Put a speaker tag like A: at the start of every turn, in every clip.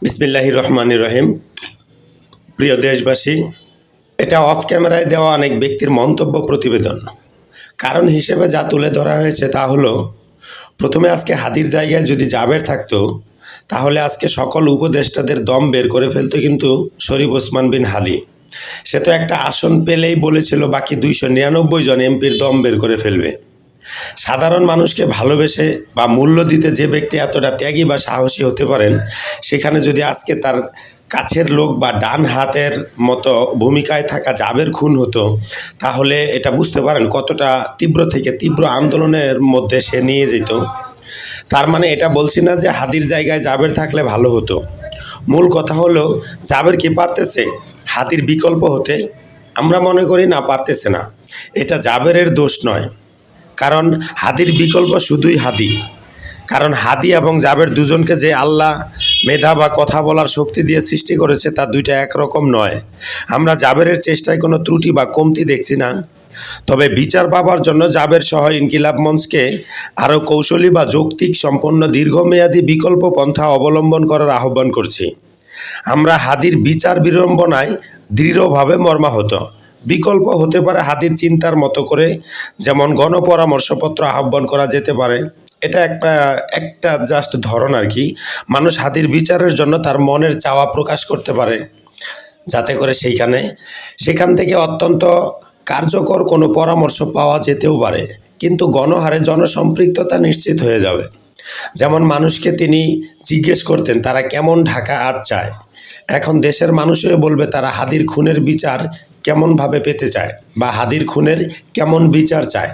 A: বিসমিল্লাহির রহমানির রহিম। প্রিয় দেশবাসী, এটা অফ ক্যামেরায় দেওয়া অনেক ব্যক্তির মন্তব্য প্রতিবেদন। কারণ হিসেবে যা তুলে ধরা হয়েছে তা হলো, প্রথমে আজকে হাদির জায়গায় যদি জাবের থাকতো তাহলে আজকে সকল উপদেষ্টাদের দম বের করে ফেলতো কিন্তু শরীফ ওসমান বিন হাদি। সে তো একটা আসন পেলেই বলেছিল বাকি 299 জন এমপির দম বের করে ফেলবে। সাধারণ মানুষকে ভালোবেসে বা মূল্য দিতে যে ব্যক্তি এতটা ত্যাগী বা সাহসী হতে পারেন, সেখানে যদি আজকে তার কাছের লোক বা ডান হাতের মতো ভূমিকায় থাকা জাবের খুন হতো, তাহলে এটা বুঝতে পারেন কতটা তীব্র থেকে তীব্র আন্দোলনের মধ্যে সে নিয়ে যেত। তার মানে এটা বলছি না যে হাদির জায়গায় জাবের থাকলে ভালো হতো। মূল কথা হলো, জাবের কি পারতেছে হাদির বিকল্প হতে? আমরা মনে করি না, পারতেছে না। এটা জাবেরের দোষ নয়, কারণ হাদির বিকল্প শুধুই হাদি। কারণ হাদি এবং জাবের দুজনকে যে আল্লাহ মেধা বা কথা বলার শক্তি দিয়ে সৃষ্টি করেছে তা দুইটা একরকম নয়। আমরা জাবেরের চেষ্টায় কোনো ত্রুটি বা কমতি দেখছি না। তবে বিচার পাবার জন্য জাবের সহ ইনকিলাব মঞ্চকে আরও কৌশলী বা যৌক্তিক সম্পন্ন দীর্ঘমেয়াদী বিকল্প পন্থা অবলম্বন করার আহ্বান করছি। আমরা হাদির বিচার বিড়ম্বনায় দৃঢ়ভাবে মর্মাহত। বিকল্প হতে পারে হাদির চিন্তার মতো করে, যেমন গণপরামর্শপত্র আহ্বান করা যেতে পারে। এটা একটা জাস্ট ধরন আর কি। মানুষ হাদির বিচারের জন্য তার মনের চাওয়া প্রকাশ করতে পারে, যাতে করে সেখান থেকে অত্যন্ত কার্যকর কোনো পরামর্শ পাওয়া যেতেও পারে, কিন্তু গণহারে জনসম্পৃক্ততা নিশ্চিত হয়ে যাবে। যেমন মানুষকে তিনি জিজ্ঞেস করতেন তারা কেমন ঢাকা আর চায়, এখন দেশের মানুষও বলবে তারা হাদির খুনের বিচার কেমনভাবে পেতে চায় বা হাদির খুনের কেমন বিচার চায়।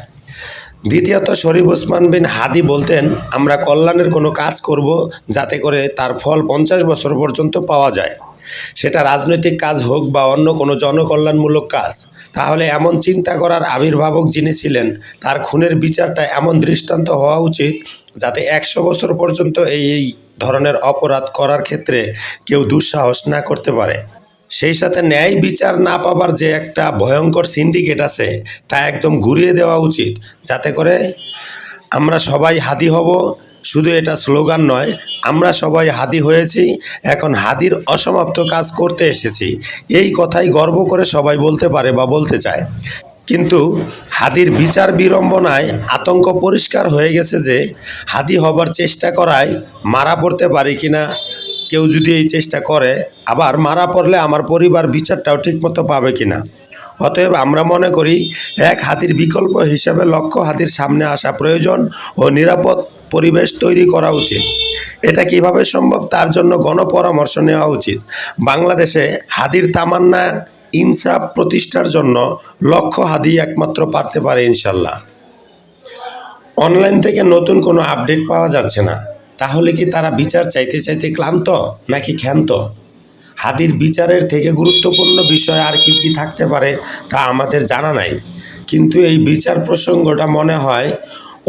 A: দ্বিতীয়ত, শরীফ ওসমান বিন হাদি বলতেন, আমরা কল্যাণের কোনো কাজ করব যাতে করে তার ফল 50 বছর পর্যন্ত পাওয়া যায়, সেটা রাজনৈতিক কাজ হোক বা অন্য কোনো জনকল্যাণমূলক কাজ। তাহলে এমন চিন্তা করার আবির্ভাবক যিনি ছিলেন, তার খুনের বিচারটা এমন দৃষ্টান্ত হওয়া উচিত যাতে 100 বছর পর্যন্ত এই ধরনের অপরাধ করার ক্ষেত্রে কেউ দুঃসাহস না করতে পারে। সেই সাথে ন্যায় বিচার না পাবার যে একটা ভয়ঙ্কর সিন্ডিকেট আছে তা একদম ঘুরিয়ে দেওয়া উচিত, যাতে করে আমরা সবাই হাদি হব। শুধু এটা স্লোগান নয়, আমরা সবাই হাদি হয়েছি, এখন হাদির অসমাপ্ত কাজ করতে এসেছি, এই কথাই গর্ব করে সবাই বলতে পারে বা বলতে চায়। কিন্তু হাদির বিচার বিড়ম্বনায় আতঙ্ক পরিষ্কার হয়ে গেছে যে হাদি হবার চেষ্টা করায় মারা পড়তে পারি কিনা কেউ যদি এই চেষ্টা করে, আবার মারা পড়লে আমার পরিবার বিচারটাও ঠিকমতো পাবে কিনা। অতএব আমরা মনে করি এক হাদির বিকল্প হিসাবে লক্ষ্য হাদির সামনে আসা প্রয়োজন ও নিরাপদ পরিবেশ তৈরি করা উচিত। এটা কিভাবে সম্ভব, তার জন্য গণপরামর্শ নেওয়া উচিত। বাংলাদেশে হাদির তামান্না ইনসাফ প্রতিষ্ঠার জন্য লক্ষ্য হাদি একমাত্র পারতে পারে ইনশাল্লাহ। অনলাইন থেকে নতুন কোনো আপডেট পাওয়া যাচ্ছে না, তাহলে কি তারা বিচার চাইতে চাইতে ক্লান্ত নাকি ক্ষান্ত? হাদির বিচারের থেকে গুরুত্বপূর্ণ বিষয় আর কি কি থাকতে পারে তা আমাদের জানা নাই, কিন্তু এই বিচার প্রসঙ্গটা মনে হয়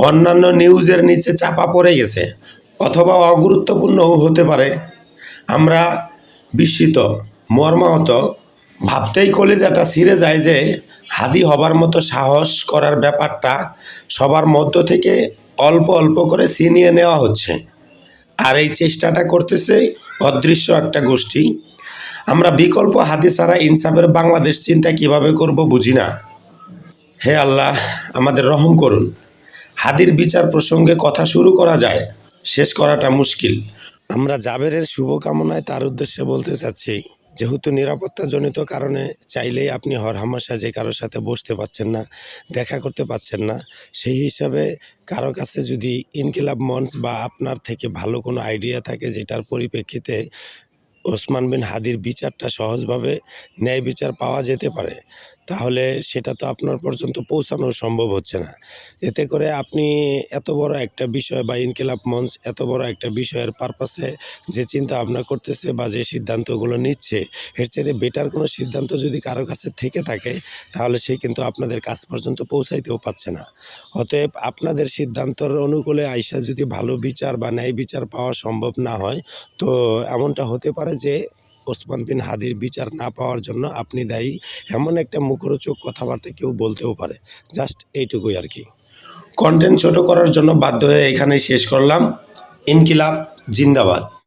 A: অন্যান্য নিউজের নিচে চাপা পড়ে গেছে, অথবা অগুরুত্বপূর্ণও হতে পারে। আমরা বিস্মিত, মর্মাহত, ভাবতেই কলিজাটা ছিঁড়ে যায় যে হাদি হবার মতো সাহস করার ব্যাপারটা সবার মধ্য থেকে অল্প অল্প করে ছিনিয়ে নেওয়া হচ্ছে, আর এই চেষ্টাটা করতেছে অদৃশ্য একটা গোষ্ঠী। আমরা বিকল্প হাদি ছাড়া ইনসাফের বাংলাদেশ চিন্তা কিভাবে করব বুঝি না। হে আল্লাহ, আমাদের রহম করুন। হাদির বিচার প্রসঙ্গে কথা শুরু করা যায়, শেষ করাটা মুশকিল। আমরা জাবেরের শুভকামনায় তার উদ্দেশ্যে বলতে চাচ্ছি, যেহেতু নিরাপত্তাজনিত কারণে চাইলেই আপনি হরহামেশা যে কারোর সাথে বসতে পারছেন না, দেখা করতে পারছেন না, সেই হিসাবে কারো কাছে যদি ইনকিলাব মঞ্চ বা আপনার থেকে ভালো কোনো আইডিয়া থাকে যেটার পরিপ্রেক্ষিতে ওসমান বিন হাদির বিচারটা সহজভাবে ন্যায় বিচার পাওয়া যেতে পারে, তাহলে সেটা তো আপনার পর্যন্ত পৌঁছানো সম্ভব হচ্ছে না। এতে করে আপনি এত বড় একটা বিষয় বা ইনকিলাব মঞ্চ এত বড় একটা বিষয়ের পারপাসে যে চিন্তা ভাবনা করতেছে বা যে সিদ্ধান্তগুলো নিচ্ছে, এর চাইতে বেটার কোনো সিদ্ধান্ত যদি কারো কাছে থেকে থাকে, তাহলে সে কিন্তু আপনাদের কাছ পর্যন্ত পৌঁছাইতেও পারছে না। অতএব আপনাদের সিদ্ধান্তর অনুকূলে আইসা যদি ভালো বিচার বা ন্যায় বিচার পাওয়া সম্ভব না হয়, তো এমনটা হতে পারে যে ওসমান বিন হাদির বিচার না পাওয়ার জন্য আপনি দায়ী, এমন একটা মুখরোচক কথাবার্তা কেউ বলতেও পারে। জাস্ট এইটুকুই আর কি। কন্টেন্ট ছোট করার জন্য বাধ্য হয়ে এখানেই শেষ করলাম। ইনকিলাব জিন্দাবাদ।